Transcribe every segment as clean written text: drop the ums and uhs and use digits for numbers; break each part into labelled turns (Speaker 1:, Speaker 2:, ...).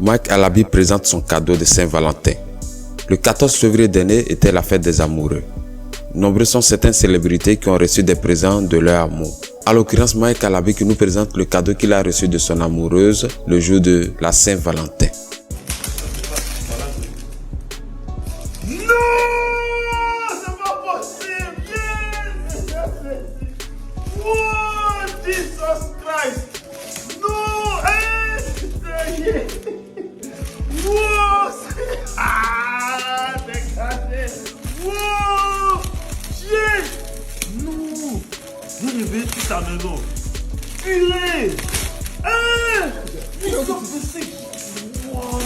Speaker 1: Mike Alabi présente son cadeau de Saint-Valentin. Le 14 février dernier était la fête des amoureux. Nombreux sont certaines célébrités qui ont reçu des présents de leur amour. À l'occurrence, Mike Alabi qui nous présente le cadeau qu'il a reçu de son amoureuse le jour de la Saint-Valentin.
Speaker 2: Je vais toute ta maison. Purée! Wow,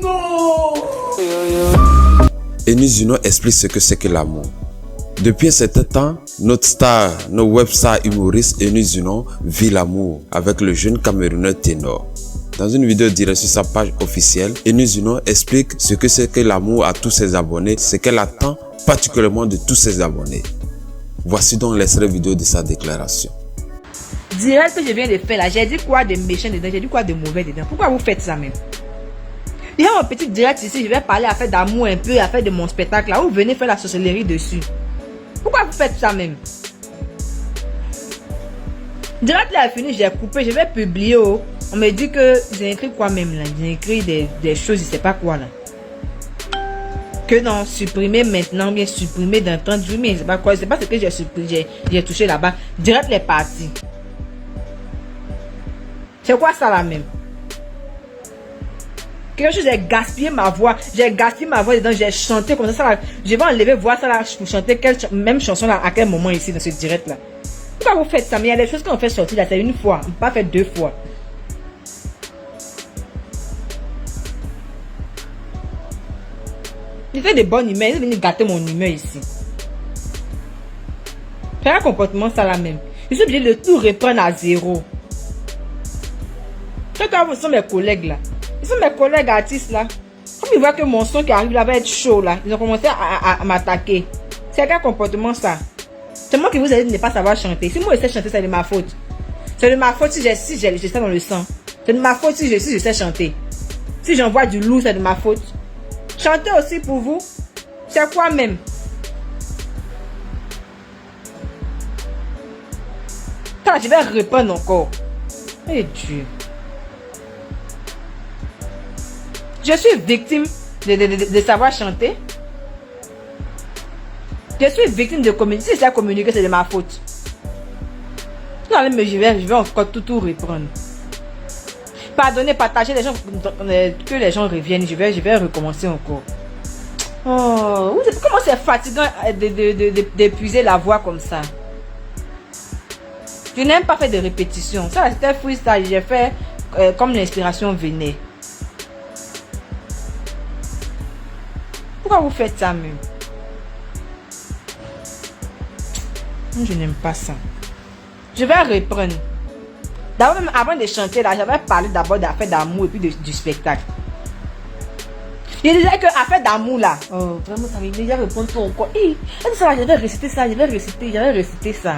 Speaker 2: non!
Speaker 1: Eni Zuno explique ce que c'est que l'amour. Depuis un certain temps, notre web star humoriste Eni Zuno vit l'amour avec le jeune Camerounais Ténor. Dans une vidéo directe sur sa page officielle, Eni Zuno explique ce que c'est que l'amour à tous ses abonnés, ce qu'elle attend particulièrement de tous ses abonnés. Voici donc l'extrait vidéo de sa déclaration.
Speaker 3: Direct que je viens de faire là, j'ai dit quoi de méchant dedans, j'ai dit quoi de mauvais dedans. Pourquoi vous faites ça même? Il y a un petit direct ici, je vais parler à faire d'amour un peu, à faire de mon spectacle là, vous venez faire la sorcellerie dessus. Pourquoi vous faites ça même? Direct là est fini, j'ai coupé, je vais publier. Oh. On me dit que j'ai écrit quoi même là? J'ai écrit des choses, je sais pas quoi là. Que non, supprimer maintenant, bien supprimer dans 30 jours, mais c'est pas quoi, c'est pas ce que j'ai supprimé, j'ai touché là-bas. Direct les parties. C'est quoi ça là même? Quelque chose, j'ai gaspillé ma voix dedans, j'ai chanté comme ça là. Je vais enlever voir ça là pour chanter quelle même chanson là à quel moment ici dans ce direct là. Pourquoi vous faites ça? Mais il y a des choses qu'on fait sortir là, c'est une fois, pas fait deux fois. Il fait de bonnes humeurs, il est venu gâter mon humeur ici. C'est un comportement ça là même. Je suis obligé de tout reprendre à zéro. Quand vous sont mes collègues là, ils sont mes collègues artistes là. Comme ils voient que mon son qui arrive là va être chaud là, ils ont commencé à m'attaquer. C'est quel comportement ça? C'est moi qui vous ai dit de ne pas savoir chanter. Si moi je sais chanter, c'est de ma faute. C'est de ma faute si j'ai ça dans le sang. C'est de ma faute si je sais chanter. Si j'envoie du loup, c'est de ma faute. Chanter aussi pour vous, c'est quoi même? Attends, je vais répondre encore. Eh Dieu. Je suis victime de savoir chanter. Je suis victime de communiquer. Si c'est à communiquer, c'est de ma faute. Non, mais je vais encore tout reprendre. Pardonnez, partagez les gens, que les gens reviennent. Je vais recommencer encore. Oh, comment c'est fatigant d'épuiser la voix comme ça. Je n'aime pas faire de répétitions. Ça, c'était freestyle. J'ai fait comme l'inspiration venait. Pourquoi vous faites ça même? Je n'aime pas ça. Je vais reprendre. D'abord, même avant de chanter là, j'avais parlé d'abord d'affaires d'amour et puis du spectacle. Je disais que affaire d'amour là. Oh, vraiment, ça m'a déjà répondu encore. Ça, je vais réciter ça, je vais réciter ça.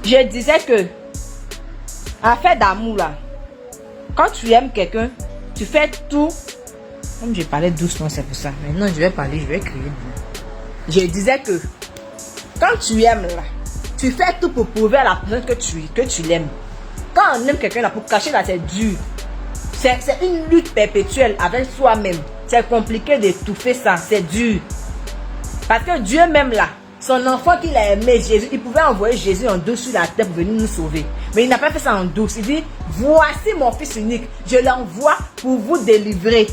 Speaker 3: Je disais que affaire d'amour là, quand tu aimes quelqu'un, tu fais tout. Comme je parlais doucement, c'est pour ça. Maintenant, je vais crier. Je disais que quand tu aimes là, tu fais tout pour prouver à la personne que tu l'aimes. Quand on aime quelqu'un là, pour cacher là, c'est dur. C'est une lutte perpétuelle avec soi-même. C'est compliqué d'étouffer ça, c'est dur. Parce que Dieu même là, son enfant qu'il a aimé, Jésus, il pouvait envoyer Jésus en douce sur la terre pour venir nous sauver. Mais il n'a pas fait ça en douce. Il dit, voici mon fils unique, je l'envoie pour vous délivrer.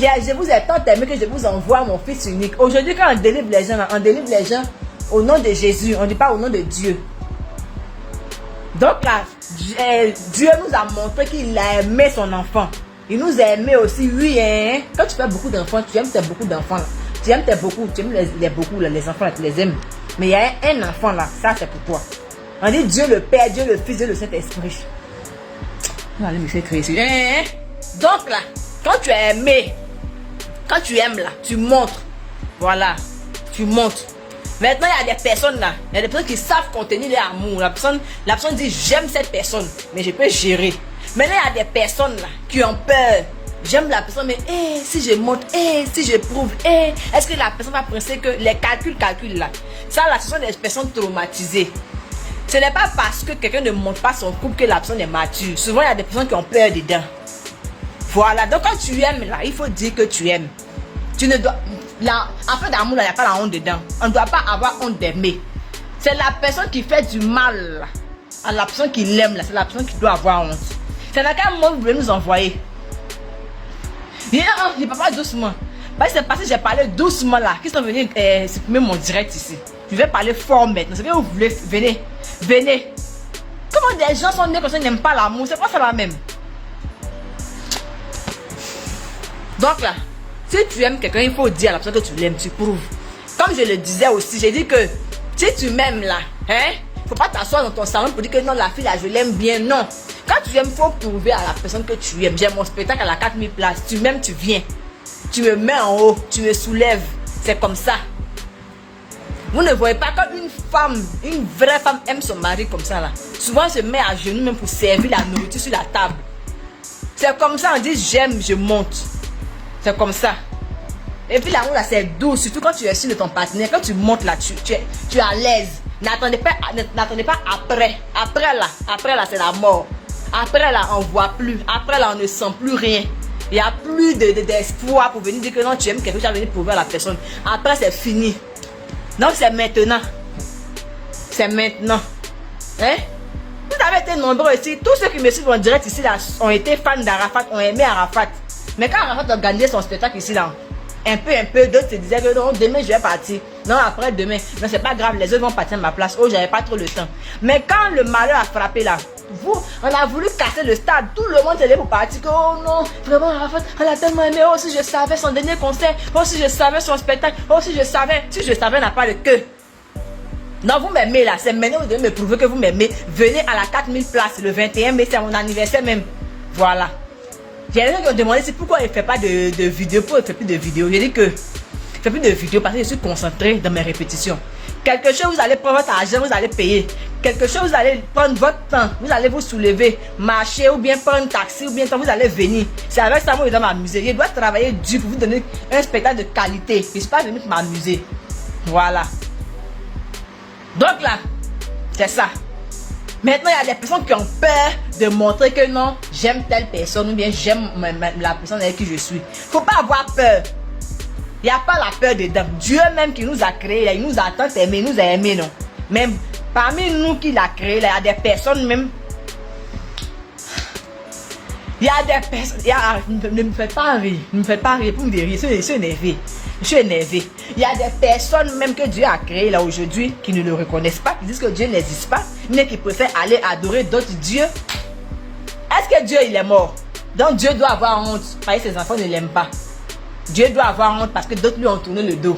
Speaker 3: Je vous ai tant aimé que je vous envoie mon fils unique. Aujourd'hui, quand on délivre les gens au nom de Jésus. On ne dit pas au nom de Dieu. Donc là, Dieu nous a montré qu'il a aimé son enfant. Il nous a aimé aussi, oui, hein. Quand tu fais beaucoup d'enfants, tu aimes tes beaucoup d'enfants là. Tu aimes tes beaucoup, tu aimes les beaucoup là, les enfants là, tu les aimes. Mais il y a un enfant là, ça c'est pour toi. On dit Dieu le Père, Dieu le Fils, Dieu le Saint-Esprit. Allez me faire créer ici. Hein? Donc là, quand tu es aimé, quand tu aimes là, tu montres. Voilà, tu montres. Maintenant, il y a des personnes là, il y a des personnes qui savent contenir leur amour. La personne dit j'aime cette personne, mais je peux gérer. Maintenant, il y a des personnes là qui ont peur. J'aime la personne, mais si je montre, si je prouve, est-ce que la personne va penser que les calculs là, ça là, ce sont des personnes traumatisées. Ce n'est pas parce que quelqu'un ne montre pas son couple que la personne est mature. Souvent, il y a des personnes qui ont peur dedans. Voilà, donc quand tu aimes là, il faut dire que tu aimes. Tu ne dois... Là, en fait d'amour, il n'y a pas la honte dedans. On ne doit pas avoir honte d'aimer. C'est la personne qui fait du mal là, à la personne qui l'aime là, c'est la personne qui doit avoir honte. C'est dans quel monde vous voulez nous envoyer? Il ne parle pas doucement. C'est parce que j'ai parlé doucement là, qu'ils sont venus supprimer mon direct ici. Je vais parler fort maintenant. C'est que vous voulez, venez. Venez. Comment des gens sont nés comme ça, ils n'aiment pas l'amour? C'est pas ça la même. Donc là, si tu aimes quelqu'un, il faut dire à la personne que tu l'aimes, tu prouves. Comme je le disais aussi, j'ai dit que si tu m'aimes là, hein, faut pas t'asseoir dans ton salon pour dire que non, la fille là, je l'aime bien. Non. Quand tu aimes, il faut prouver à la personne que tu aimes. J'ai mon spectacle à la 4000 places. Tu m'aimes, tu viens. Tu me mets en haut, tu me soulèves. C'est comme ça. Vous ne voyez pas quand une femme, une vraie femme aime son mari comme ça là. Souvent elle se met à genoux même pour servir la nourriture sur la table. C'est comme ça, on dit j'aime, je monte. C'est comme ça. Et puis l'amour là c'est doux, surtout quand tu es sûr de ton partenaire. Quand tu montes là, tu es à l'aise. N'attendez pas après. Après là c'est la mort. Après là on voit plus. Après là on ne sent plus rien. Il n'y a plus d'espoir pour venir dire que non tu aimes quelque chose, tu vas venir prouver à la personne. Après c'est fini. Donc c'est maintenant. C'est maintenant. Hein? Vous avez été nombreux ici. Tous ceux qui me suivent en direct ici là, ont été fans d'Arafat, ont aimé Arafat. Mais quand Arafat a organisé son spectacle ici là, un peu, d'autres se disaient que non, demain je vais partir. Non, après demain. Non, c'est pas grave, les autres vont partir à ma place. Oh, j'avais pas trop le temps. Mais quand le malheur a frappé là, on a voulu casser le stade. Tout le monde s'est levé pour partir. Oh non, vraiment Arafat, elle a tellement aimé. Oh, si je savais son dernier concert. Oh, si je savais son spectacle. Oh, si je savais. Si je savais, n'a pas de queue. Non, vous m'aimez là. C'est maintenant que vous devez me prouver que vous m'aimez. Venez à la 4000 places le 21 mai, c'est mon anniversaire même. Voilà. J'ai des gens qui ont demandé c'est pourquoi il ne fait pas de vidéos. Pourquoi il ne fait plus de vidéos? J'ai dit que je ne fais plus de vidéos parce que je suis concentré dans mes répétitions. Quelque chose, vous allez prendre votre argent, vous allez payer. Quelque chose, vous allez prendre votre temps, vous allez vous soulever, marcher ou bien prendre un taxi ou bien vous allez venir. C'est avec ça que je dois m'amuser. Je dois travailler dur pour vous donner un spectacle de qualité. Je ne suis pas venu pour m'amuser. Voilà. Donc là, c'est ça. Maintenant, il y a des personnes qui ont peur de montrer que non, j'aime telle personne ou bien j'aime la personne avec qui je suis. Il ne faut pas avoir peur. Il n'y a pas la peur dedans. Dieu même qui nous a créés, il nous a tant aimé, il nous a aimés, non. Même parmi nous qui l'a créé, il y a des personnes même. Il y a des personnes. Ne me faites pas rire. Ne me faites pas rire pour me dire rire. Je suis énervé. Je suis énervé. Il y a des personnes même que Dieu a créées là aujourd'hui qui ne le reconnaissent pas, qui disent que Dieu n'existe pas, mais qui préfèrent aller adorer d'autres dieux. Est-ce que Dieu il est mort? Donc Dieu doit avoir honte parce que ses enfants ne l'aiment pas. Dieu doit avoir honte parce que d'autres lui ont tourné le dos.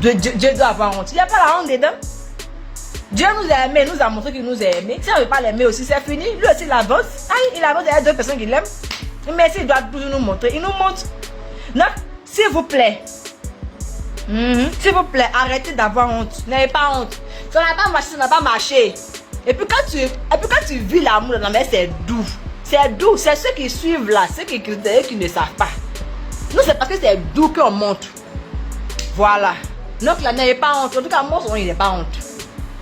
Speaker 3: Dieu doit avoir honte. Il n'y a pas la honte dedans. Dieu nous a aimés, nous a montré qu'il nous a aimés. Si on ne veut pas l'aimer aussi, c'est fini. Lui aussi il avance. Il avance, il y a deux personnes qui l'aiment. Mais s'il doit toujours nous montrer, il nous montre. Non? S'il vous plaît, arrêtez d'avoir honte. N'ayez pas honte. Ça n'a pas marché, ça n'a pas marché. Et puis quand tu vis l'amour, c'est doux. C'est doux. C'est ceux qui suivent là, ceux qui ne savent pas. Nous, c'est parce que c'est doux qu'on montre. Voilà. Donc là, n'ayez pas honte. En tout cas, moi, il n'est pas honte.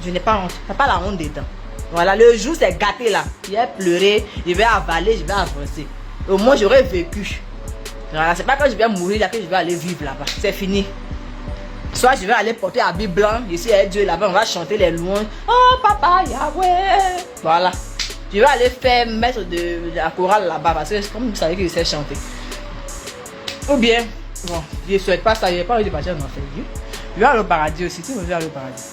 Speaker 3: Je n'ai pas honte. Il n'y a pas la honte dedans. Voilà, le jour, c'est gâté là. Je vais pleurer, je vais avaler, je vais avancer. Au moins, j'aurais vécu. Voilà, c'est pas quand je vais mourir là que je vais aller vivre là-bas. C'est fini. Soit je vais aller porter habit blanc. Ici, il y a Dieu là-bas. On va chanter les louanges. Oh, papa, Yahweh. Voilà. Je vais aller faire mettre de la chorale là-bas. Parce que comme vous savez que je sais chanter. Ou bien, bon, je ne souhaite pas ça. Je n'ai pas envie de partir dans l'enfer. Je vais aller au paradis aussi. Tu veux aller au paradis.